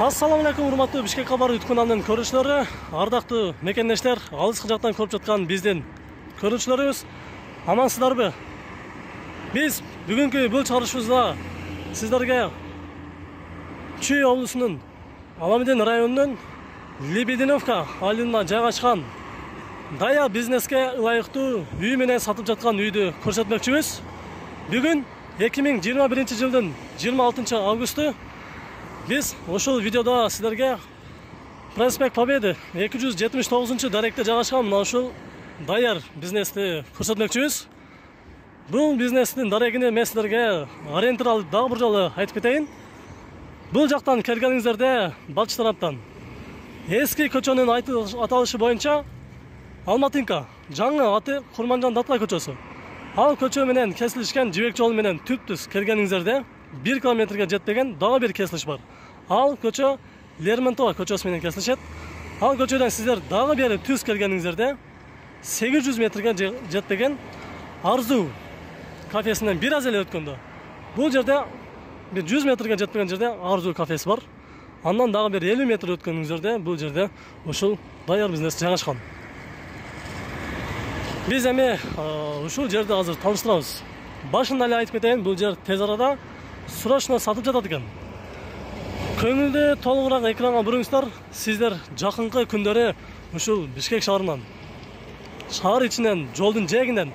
Assalamu alaikum, урматтуу Бишкек кабар YouTube каналынын көрүүчүлөрү, ардактуу мекендештер, алыскы жактан көрүп жаткан биздин көрүүчүлөрүбүз, амансыздарбы? Биз бүгүнкү бул чыгарышыбызда сиздерге Чүй облусунун Аламедин районунун Лебединовка айылына жайгашкан дая бизнеске ылайыктуу үй менен сатып жаткан үйдү көрсөтмөкчүбүз. Бүгүн 2021 жылдын 26 августу biz ошол видеода силерге Проспект Победы 279 даректе жайгашкан мына ушул даяр бизнести көрсөтмөкчүбүз. Бул бизнестин дарегини мен силерге ориентир алып дагы бир жолу айтып кетейин. Бул жактан келгениңиздерде Балчы тараптан эски көчөнүн аталышы боюнча Алматинка, жаңы аты Курманжан Даткай көчөсү. Ал көчө менен кесилишкен жибек жол менен түп-түз келгениңиздерде 1 километрге жетпеген дагы бир кесилиш бар. Ал көчө Лермонтов көчөсү менен кесилишет. Ал көчөдөн сиздер дагы бери түз келгениңиздерде 800 метрге жетпеген Арзу кафесинен бир аз эле өткөндө. Бул жерде бир 100 метрге жетпеген жерде Арзу кафеси бар. Андан дагы бир 50 метр өткөнүңүздөрдө бул жерде ушул даяр бизнес жайгашкан. Биз эми ушул жерди азыр тааныштырабыз. Башында эле айтып кетейин, бул жер тез арада срочно сатып жатат экен. Көңүлдү толугураак экранга буруңуздар. Сиздер жакынкы күндөрү ушул Бишкек шаарынан, шаар ичинен, жолдун жээгинен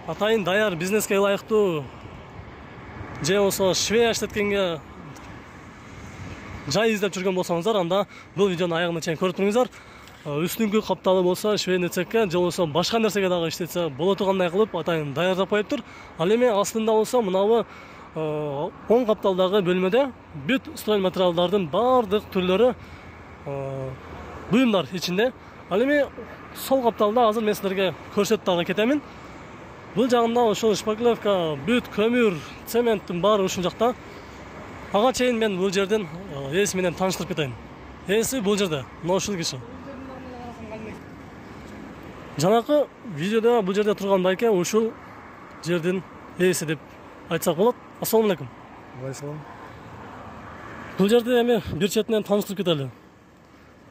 атайын даяр бизнеске ылайыктуу же болсо швей иштеткенге жай издеп жүргөн болсоңуздар, анда бул видеонун аягына чейин көрүп туруңуздар. Үстүңкү капталы болсо швейный цехке же болсо башка нерсеге дагы иштетсе боло тургандай кылып атайын даярдап коюптур. Ал эми астында болсо мынабы 10 капталдагы бөлмөдө бүт строй материалдардын бардык түрлөрү буюмдар ичинде. Ал эми сол капталда азыр мен силерге көрсөтүп дагы кетемин. Бул жагында ошол шпаклевка, бүт көмүр, цементтин баары ушул жакта. Ага чейин мен бул жердин ээси менен тааныштырып кетейин. Ээси бул жерде, мына ушул киши. Жанакы видеода бул жерде турган байке ушул жердин ээси деп айтсак болот. Ассаламу алейкум. Алейкум. Бул жерде эми бир четинен тааныштырып кетели.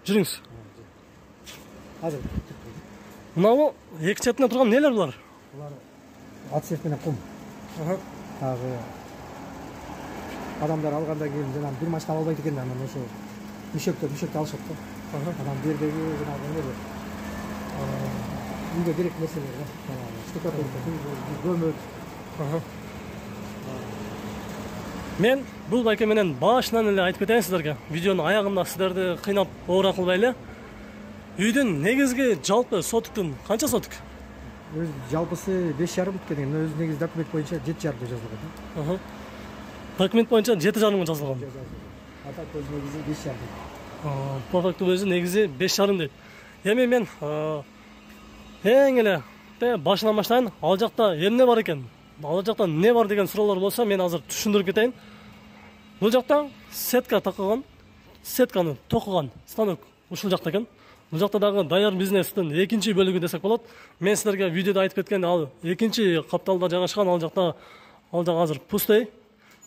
Жүрүңүз. Азыр. Мынабу эки четинен турган нелер булар? Булар ат менен кум. Дагы адамдар алганда кийин жана бир машина албайт экен, анан ошо мүшөктө алышат да. Анан бердеги жанагы нелер. Үйгө керек нерселер да. Штукатурка, көмүр. Мен бул байке менен башынан эле айтып кетейин сиздерге. Видеонун аягында сиздерди кыйнап оора кылбайлы. Үйдүн негизги жалпы сотуктун канча сотук? Өз жалпысы 5,5 экен, өз негизи документ боюнча 7,5 деп жазылган да. Документ боюнча 7,5 жазылган. Ата өз негизи 5,5. По факту өзү негизи 5,5 дейт. Эми мен эң эле башынан баштайын. Ал жакта эмне бар экен? Ал жакта эмне бар деген суроолор болсо, мен азыр түшүндүрүп кетейин. Бул жакта сетка такылган, сетканы токуган станок ушул жакта экен. Бул жакта дагы даяр бизнестин экинчи бөлүгү десек болот. Мен силерге видеода айтып кеткен ал экинчи капталда жайгашкан, ал жакта азыр пустой.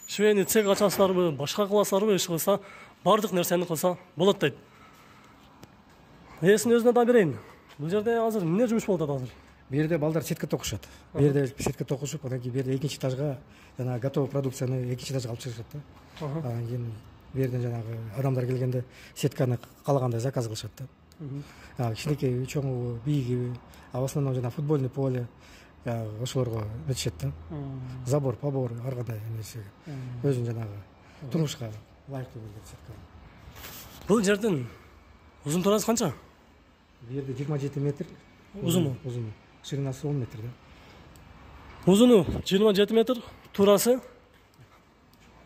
Швейный цех ачасыздарбы, башка кыласыздарбы, иш кылса, бардык нерсени кылса болот дейт. Эсин өзүнө да берейин. Бул жерде азыр эмне жумуш болуп атат азыр? Бул жерде балдар сетка токушат. Бул жерде сетка токушуп, анан кийин бул жерде экинчи этажга жана готовый продукцияны экинчи этажга алып чыгышат да. Анан кийин бул жерден жанагы адамдар келгенде сетканы каалагандай заказ кылышат да. Кичинекей чоңу, бийиги, в основном жана футбольный поле ошолорго өтүшөт да. Забор, побор, ар кандай нерсеге. Өзүнүн жанагы турмушка ылайыктуу болгон сетка. Бул жердин узун турасы канча? Бул жерде 27 метр. Узуну. Ширинасы 10 метр да. Узуну 27 метр, турасы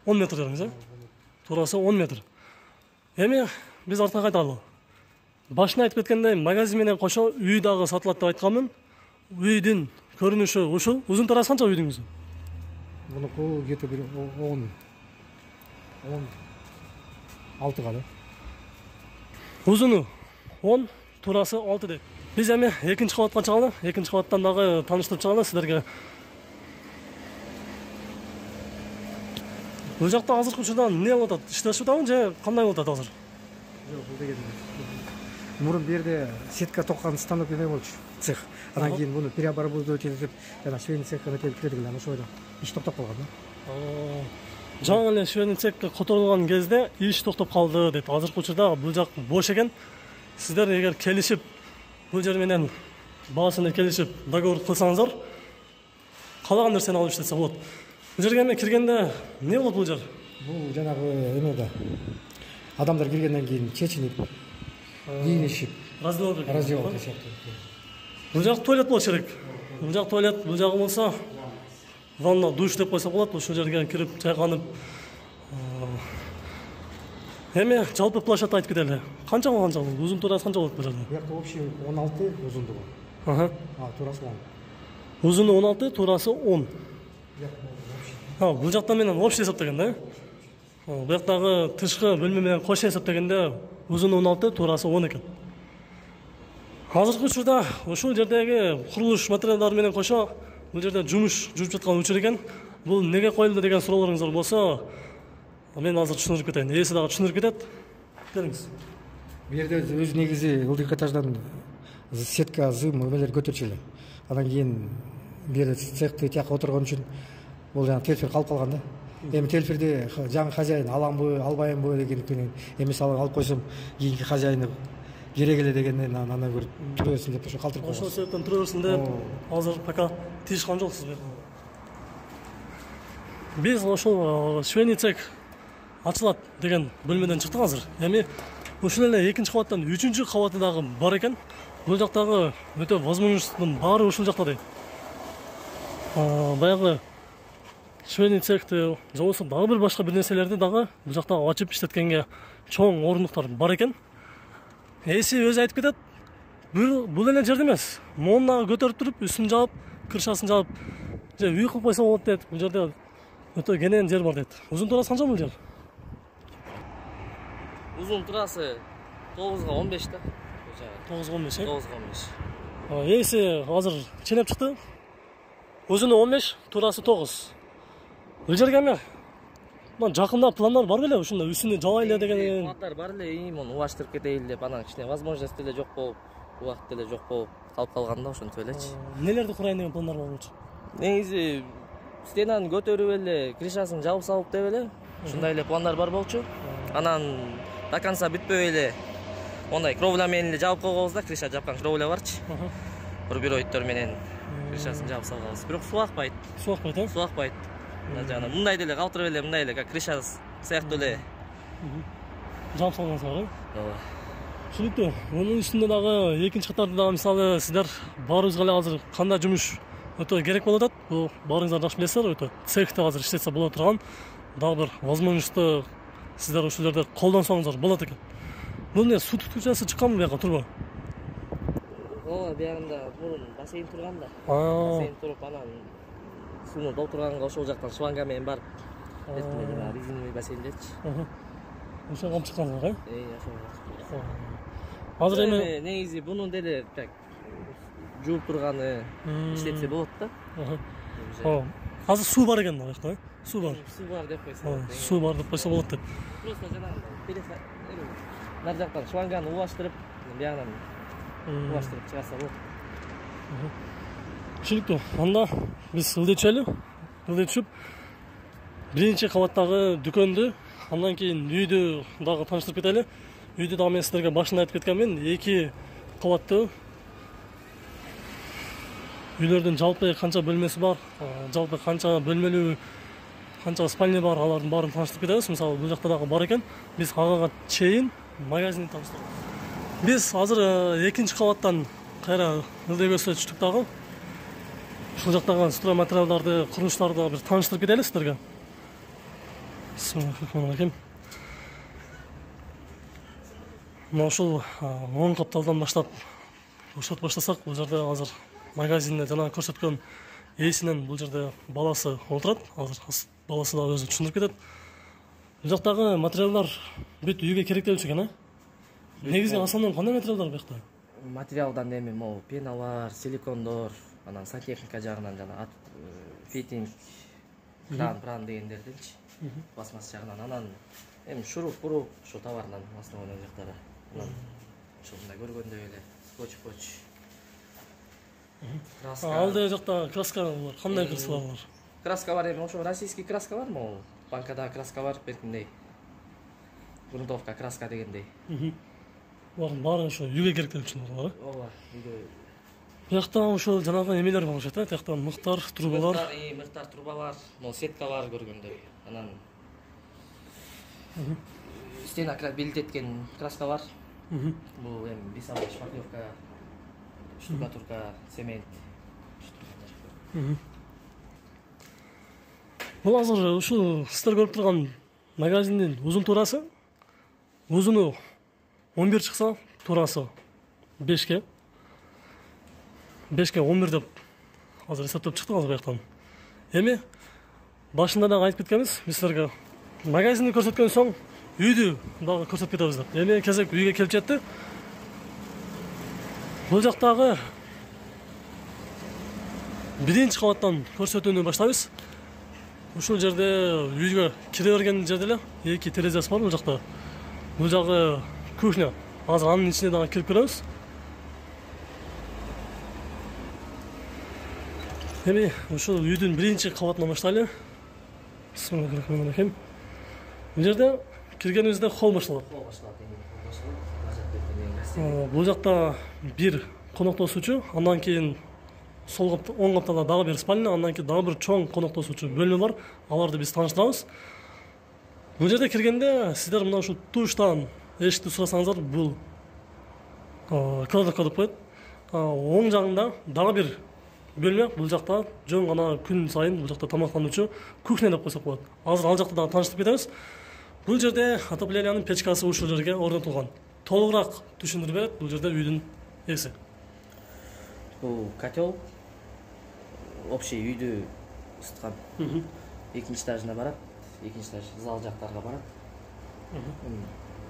10 метр дедиңиз, турасы 10 метр. Эми биз артка кайталы. Башына айтып кеткендей, магазин менен кошо үй дагы сатылат деп айтканмын. Үйдүн көрүнүшү ушул. Узун турасы канча үйдүңүз? Мунуку где-то бир 16га да. Узуну 10, турасы 6 дейт. Биз эми экинчи кабатка чыгалы. Экинчи кабаттан дагы тааныштырып чыгалы сиздерге. Бул жакта азыркы учурда эмне болуп атат? Иштешип атабы же кандай болуп атат азыр? Жок, бул деген мурун бул жерде сетка токкан станок эме болчу, цех. Анан кийин муну переоборудовать этип, жана швейный цехка этип кирдик эле, ошол эле иш токтоп калган да. Жаңы эле швейный цехке которулган кезде иш токтоп калды дейт. Азыркы учурда бул жак бош экен. Сиздер эгер келишип, бул жер менен баасына келишип договор кылсаңыздар, каалаган нерсени алып иштесе болот. Бул жерге эми киргенде эмне болот бул жер? Бул жанагы эме да. Адамдар киргенден кийин чечинип, кийинишип, Раздевалка. сыяктуу. Бул жак туалет болуш керек. Бул жак туалет, бул жагы болсо ванна, душ деп койсо болот. Ошол жерге кирип, чайканып. Эми жалпы площадь айтып кетели. Канча болгон жак? Узун турасы канча болот бул жерде? Бу жакта общий 16 узундугу. Турасы 10. Узуну 16, турасы 10. Бул жакта менен общий эсептегенде, да? Бул жактагы тышкы бөлмө менен кошо эсептегенде узуну 16, турасы 10 экен. Азыркы учурда ушул жердеги курулуш материалдары менен кошо бул жерде жумуш жүрүп жаткан учур экен. Бул неге коюлду деген суроолоруңуз болсо, мен азыр түшүндүрүп кетейин. Ээси дагы түшүндүрүп кетет. Келиңиз. Бу жерде өз негизи ылдыйкы этаждан сетка, зым эмелер көтөрчү эле. Анан кийин бу жерде цехты тияка отургон үчүн бул жана телефер калып калган да. Эми телеферди жаңы хозяин аламбы, албаймбы дегенден эмес алып койсом, кийинки хозяины керек эле дегенден андан көрүп тура берсин деп ошо калтырып койгон. Ошол себептен тура берсин деп азыр пока тийишкан жоксуз. Биз ошол швейный цех ачылат деген бөлмөдөн чыктык азыр. Эми ушул эле экинчи кабаттан үчүнчү кабаты дагы бар экен. Бул жактагы өтө возможностьтун баары ушул жакта дейт. Баягы швейный цехти же болбосо дагы бир башка бир нерселерди дагы бул жакта ачып иштеткенге чоң орундуктар бар экен. Эси өзү айтып кетет. Бул эле жерде эмес. Монуна көтөрүп туруп, үстүн жаап, крышасын жаап, же үй кылып койсо болот дейт. Бул жерде өтө кенен жер бар дейт. Узун турасы канча бул жер? Узун турасы 9-га 15 да. 9-га 15, э? 9-га 15. Эси азыр ченеп чыкты. Узуну 15, турасы 9. Бул жерге эми жакында пландар бар беле ушунда үстүнү жабайлы деген? Пландар бар эле, муну убаштырып кетейин деп, анан кичине возможность деле жок болуп, убакыт деле жок болуп калып калганда ошентип элечи. Нелерди курайын деген пландар бар болчу? Негизи стенаны көтөрүп эле, крышасын жабып салып деп эле, ушундай эле пландар бар болчу. Анан до конца бүтпөй эле ондай кровля менен эле жабып койгонбуз да, крыша жапкан кровля барчы. Бурбироидтор менен крышасын жабып салганбыз. Бирок суу акпайт. Суу акпайт, э? Суу акпайт. Жана мындай деле калтырып эле, мындай эле, как крыша сыяктуу эле жаап салгансыздар, э? ооба. Түшүнүктүү. Мунун үстүндө дагы экинчи катарда дагы мисалы сиздер баарыбызга эле азыр кандай жумуш өтө керек болуп атат. Бул баарыңыздар жакшы билесиздер, өтө цехте азыр иштесе боло турган дагы бир возможностьту сиздер ушул жерде колдонсоңуздар болот экен. Бул эмне суу түтүүчүсү чыкканбы бияка турбу? Ооба, биягында мурун бассейн турган да. Бассейн туруп, анан сууну толтурганга ошол жактан шланга менен барып, резиновый бассейндечи. Ошого алып чыккансыздар, э? Ошол. Азыр эми негизи бунун деле так жууп турганы иштетсе болот да. Азыр суу бар экен мына жакта, э? Суу бар. Суу бар деп койсо. Суу бар деп койсо болот деп. Просто жанагы нар жактан шланганы убаштырып, биягынан убаштырып чыгарса болот. Түшүнүктүү. Анда биз ылдый түшүп, биринчи кабаттагы дүкөндү, андан кийин үйдү дагы тааныштырып кетели. Үйдү дагы мен сиздерге башында айтып кеткенмин, 2 кабаттуу. Үйлөрдүн жалпы канча бөлмөсү бар, жалпы канча бөлмөлүү, канча спальня бар, алардын баарын тааныштырып кетебиз. Мисалы, бул жакта дагы бар экен. Биз ага чейин магазин тааныштырдык. Биз азыр экинчи кабаттан кайра ылдыйбөсө түштүк дагы. Ушул жактагы стройматериалдарды, курулуштарды бир тааныштырып кетели сиздерге. Бисмиллахиррахманиррахим. Мына ушул 10 капталдан баштап көрсөтүп баштасак, бул жерде азыр магазинде жана көрсөткөн ээсинен бул жерде баласы отурат. Азыр баласы да өзү түшүндүрүп кетет. Бул жактагы материалдар бүт үйгө керектелчү экен, э? Негизги основной кандай материалдар бар бу жакта? Материалдан эми могу пеналар, силикондор, анан сантехника жагынан жана фитинг, кран дегендерденчи. пластмасс жагынан. Анан эми шуруп ушу товарынан основной жактары. Анан ушундай көргөндөй эле скотч. Краска. Алды жакта краска бар. Кандай краскалар бар? Краска бар эми ошо российский краска бар, могу. Банкада краска бар, беркиндей. Грунтовка краска дегендей. Баары ошо үйгө керектүү үчүн бар. Ооба, үйгө. Биякта ошол жанагы эмелер болушат, тияктан мыктар, трубалар. Мыктар, трубалар, могу сетка бар көргөндөй. Анан стена билдеткен краска бар. Бул эми бисовая шпаклевка, штукатурка, цемент. Бул азыр ушул сиздер көрүп турган магазиндин узун туурасы. Узуну 11 чыкса, туурасы 5ке. 5ке 11 деп азыр эсептеп чыктык азыр бияктан. Эми башында дагы айтып кеткенбиз, биз силерге магазинди көрсөткөн соң үйдү дагы көрсөтүп кетебиз деп. Эми кезек үйгө келип жетти. Бул жактагы биринчи кабаттан көрсөтүүнү баштайбыз. Ушул жерде үйгө кире берген жерде эле эки терезеси бар бул жакта. Бул жагы кухня. Азыр анын ичине дагы кирип көрөбүз. Эми ушул үйдүн биринчи кабатынан баштайлы. Бисмиллахиррахманиррахим. Бул жерде киргенибизде холл башталат. Бул жакта бир коноктошуучу, андан кийин сол оң каптада дагы бир спальня, андан кийин дагы бир чоң коноктошуучу бөлмө бар. Аларды биз тааныштырабыз. Бул жерде киргенде сиздер мына ушул туштан эшикти сурасаңыздар, бул кладовка деп коет. Оң жагында дагы бир бөлмө, бул жакта жөн гана күн сайын бул жакта тамактануучу кухня деп койсок болот. Азыр ал жакта дагы тааныштырып кетебиз. Бул жерде отоплениянын печкасы ушул жерге орнотулган. Толугураак түшүндүрүп берет бул жерде үйдүн ээси. Бул котел общий үйдү ысыткан. Экинчи этажына барат, экинчи этаж зал жактарга барат.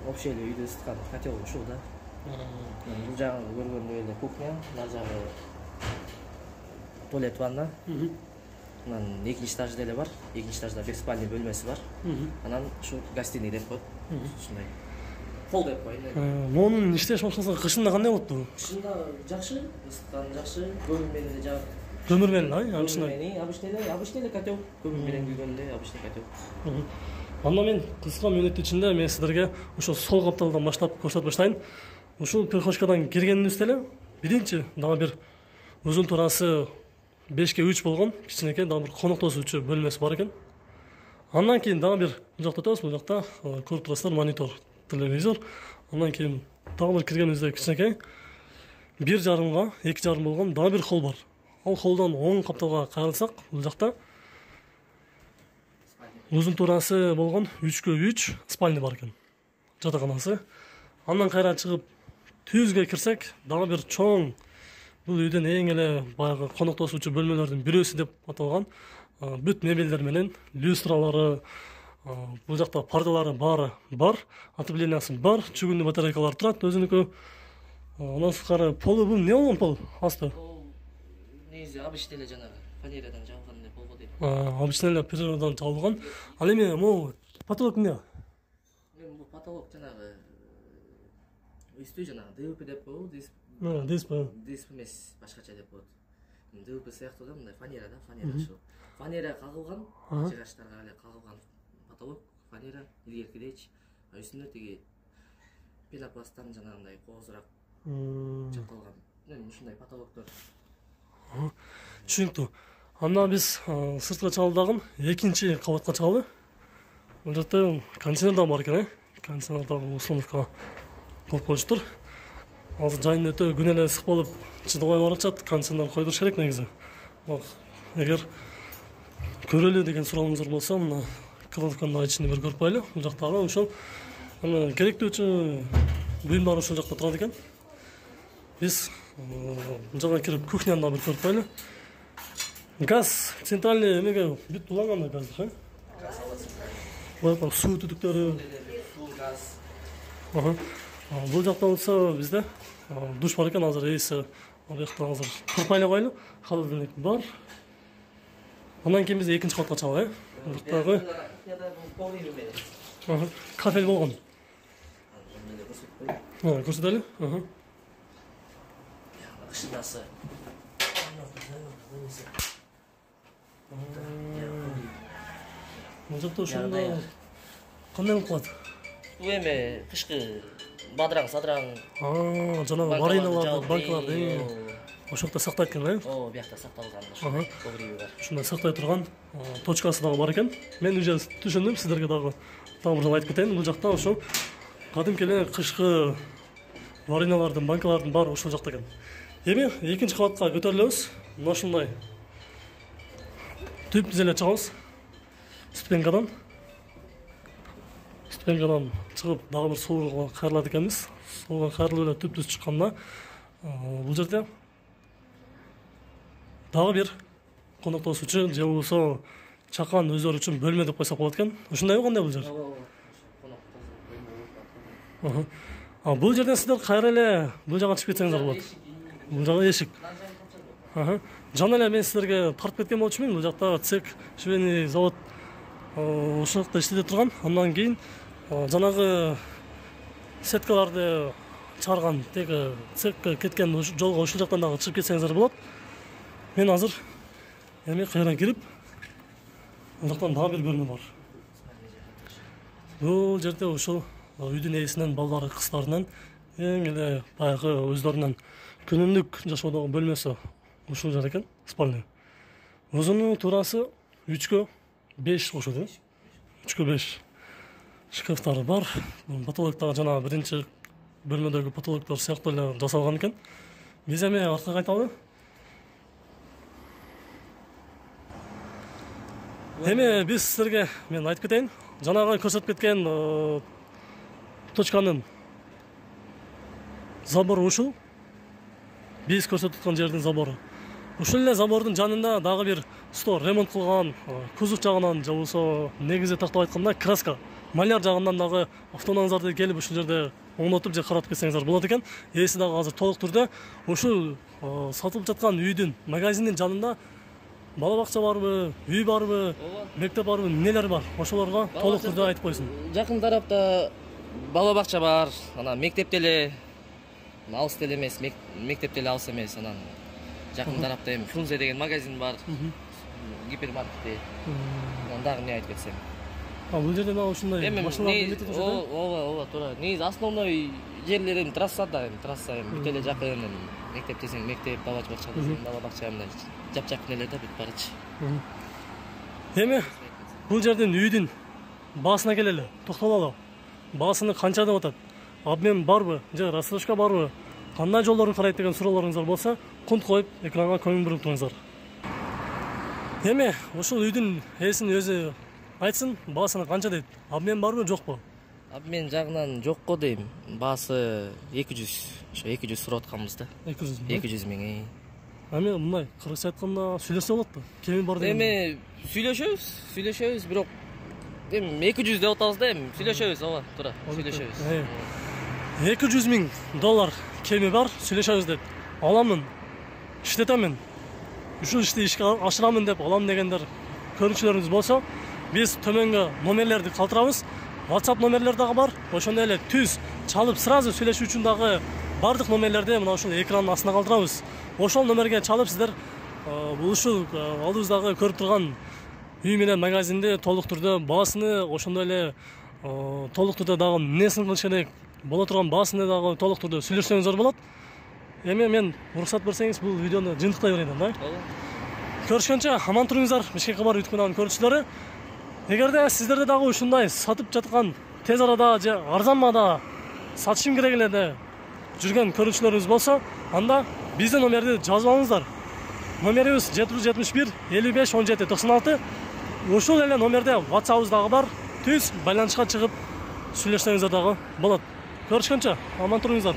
Общий эле үйдү ысыткан котел ушул да. Бул жагы көргөндөй эле кухня, нар жагы туалет, ванна. Анан экинчи этаж деле бар. Экинчи этажда бир спальня бөлмөсү бар. Анан ушу гостиный деп коет. Ушундай. Холл деп коет. Монун иштеш машинасы кышында кандай болупту? Кышында жакшы, ысыткан жакшы, көмүр менен эле жагат. Көмүр менен, Обычный эле котел, көмүр менен күйгөндө обычный котел. Анда мен кыска мүнөт ичинде мен сиздерге ушул сол капталдан баштап көрсөтүп баштайын. Ушул перхошкадан киргенибизде эле биринчи дагы бир узун туурасы 5ке 3 болгон кичинекей дагы бир коноктошуучу бөлмөсү бар экен. Андан кийин дагы бир бул жакта өтөбүз, бул жакта көрүп турасыздар монитор, телевизор. Андан кийин дагы бир киргенибизде кичинекей 1,5га 2,5 болгон дагы бир холл бар. Ал холлдон оң капталга кайрылсак, бул жакта узун туурасы болгон 3ке 3 спальня бар экен. Жатаканасы. Андан кайра чыгып түзгө кирсек, дагы бир чоң бул үйдөн эң эле баягы коноктошуучу бөлмөлөрдүн бирөөсү деп аталган. Бүт мебелдер менен, люстралары, бул жакта пардалары баары бар, отоплениясы бар, чүгүндүү батарейкалар турат өзүнүкү. Андан сырткары полу бул эмне болгон пол? Асты. Негизи обычный эле жанагы фанерадан жабылган эле пол дейт. Обычный эле фанерадан жабылган. Ал эми могу потолок эмне? Эми бул потолок жанагы үстү жанагы ДВП деп коебуз. Дисп эмес, башкача деп коет. ДВП сыяктуу да, мындай фанера да, фанера ушул. Фанера кагылган, жыгачтарга эле кагылган потолок, фанера илгеркидейчи. Үстүнө тиги пенопласттан жанагындай коозураак чапкалган. Эми ушундай потолоктор. Түшүнүктүү. Анда биз сыртка чыгабыз, экинчи кабатка чыгабыз. Бул жерде кондиционер да бар экен, кондиционер дагы установка болуп коюштур. Азыр жайын өтө күн эле ысык болуп чыдабай баратат, кондиционер койдуруш керек негизи. Эгер көрөлү деген сурооңуздар болсо, мына кладовканын ичинде бир көрүп коелу. Бул жактагы ошол керектүүчү буюмдар ошол жакта турат экен. Биз бул жакка кирип кухняны да бир көрүп коелу. Газ центральный эмеге бүт уланган газ, Газ алат. Бул суу түтүктөрү, Суу, газ. Бул жакта болсо бизде душ бар экен, азыр ээси ал жакта азыр турпай эле коелу. Холодильник бар. Андан кейін біз екінші қабатқа шығалық, Ұрықтағы кафель болған. Көрсетелі? Ышынасы. Бұл жақта ошында қандай болып қалады? Бұл еме қышқы бадыраң, садыраң. Жаңағы мариналарды, банкаларды ошол жақта сақтайды екен, О, бияқта сақталған. Погребі бар. Ушундай сактай турган точкасы дагы бар экен. Мен уже түшүндүм, сиздерге дагы тагы бир жолу айтып кетейин. Бул жакта ошол кадимки эле кышкы мариналардын, банкалардын баары ошол жакта экен. Эми экинчи кабатка көтөрүлөбүз. Мына ушундай түп түз эле чыгабыз. Ступенькадан чыгып дагы бир сууга кайрылат экенбиз. Сууга кайрылып эле түп түз чыкканда бул жерде дагы бир коноктосучу же болбосо чакан өздөрү үчүн бөлмө деп койсок болот экен. Ушундайбы, кандай бул жер? Бул жерден сиздер кайра эле бул жакка чыгып кетсеңиздер болот. Бул жагы эшик. Жана эле мен сиздерге тартып кеткен болчумун. Бул жакта цех, швейный завод ошол жакта иштете турган. Андан кийин жанагы сеткаларды чыгарган теги цехке кеткен жолго ошол жактан дагы чыгып кетсеңиздер болот. Мен азыр эми кайра кирип, ал жактан дагы бир бөлмө бар. Бул жерде ошол үйдүн ээсинен, балдары, кыздарынан эң эле баягы өздөрүнүн күнүмдүк жашоодогу бөлмөсү ушул жер экен, спальня. Узуну туурасы 3/5 ошол да. 3/5. Шкафтары бар. Потолоктагы жана биринчи бөлмөдөгү потолоктор сыяктуу эле жасалган экен. Биз эми артка кайталы. Эми биз сиздерге мен айтып кетейин. Жанагы көрсөтүп кеткен точканын забору ушул. Биз көрсөтүп аткан жердин забору. Ушул эле забордун жанында дагы бир стор ремонт кылган, кузов жагынан же болбосо негизи тартып айтканда краска, маляр жагынан дагы автоунааңыздарды келип ушул жерде оңдотуп же каратып кетсеңиздер болот экен. Ээси дагы азыр толук түрдө ушул сатылып жаткан үйдүн, магазиндин жанында бала бакча барбы, үй барбы, мектеп барбы, нелер бар? Ошолорго толук түрдө айтып койсун. Жакын тарапта бала бакча бар, анан мектеп деле алыс деле эмес, мектеп деле алыс эмес, анан жакын тарапта эми Фрунзе деген магазин бар, гипермаркет. Анан дагы эмне айтып кетсем. Бул жерде дагы ушундай машиналар метет ошо. Ооба, туура. Негизи основной жерлери трассада, трасса бүт эле жакын. Мектеп десең мектеп, бала бакча десең бала бакча, мындай жап-жак нелер да бүт барчы. Эми бул жердин үйдүн баасына келели, токтололу. Баасыны канча деп атат? Обмен барбы же рассрочка барбы? Кандай жолдорун карайт деген суроолоруңуздар болсо, кунт коюп экранга көңүл буруп туруңуздар. Эми ушул үйдүн ээсинин өзү айтсын, баасына канча дейт? Обмен барбы, жокпу? Обмен жагынан жокко дейм. Баасы 200, ошо 200 сурап атканбыз да. 200 миң. Эми мындай кыргызча айтканда сүйлөшсө болот да. Кеми бар деген. Эми сүйлөшөбүз, бирок эми 200 деп атабыз да, эми сүйлөшөбүз, ооба, туура, сүйлөшөбүз. 200 миң доллар кеми бар, сүйлөшөбүз деп. Аламын, иштетемин. Ушул ишти ишке ашырамын деп алам дегендер көрүүчүлөрүңүз болсо, биз төмөнгө номерлерди калтырабыз. WhatsApp номерлер дагы бар. Ошондой эле түз чалып сразу сүйлөшүү үчүн дагы бардык номерлерди мына ушул экрандын астына калтырабыз. Ошол номерге чалып сиздер ушул алдыбыздагы көрүп турган үй менен магазинди толук түрдө баасыны, ошондой эле толук түрдө дагы эмнесин кылыш керек, боло турган баасыны дагы толук түрдө сүйлөшсөңүздөр болот. Эми мен уруксат берсеңиз бул видеону жыйынтыктай берейин да. Көрүшкөнчө аман туруңуздар, Бишкек кабар YouTube каналынын көрүүчүлөрү. Эгерде сиздерде дагы ушундай сатып жаткан тез арада же арзан маада сатышым керек эле деп жүргөн көрүүчүлөрүңүз болсо, анда биздин номерди жазып алыңыздар. Номерибиз 771 55 17 96. Ушул эле номерде WhatsApp'ыбыз дагы бар. Түз байланышка чыгып сүйлөшсөңүздөр дагы болот. Көрүшкөнчө аман туруңуздар.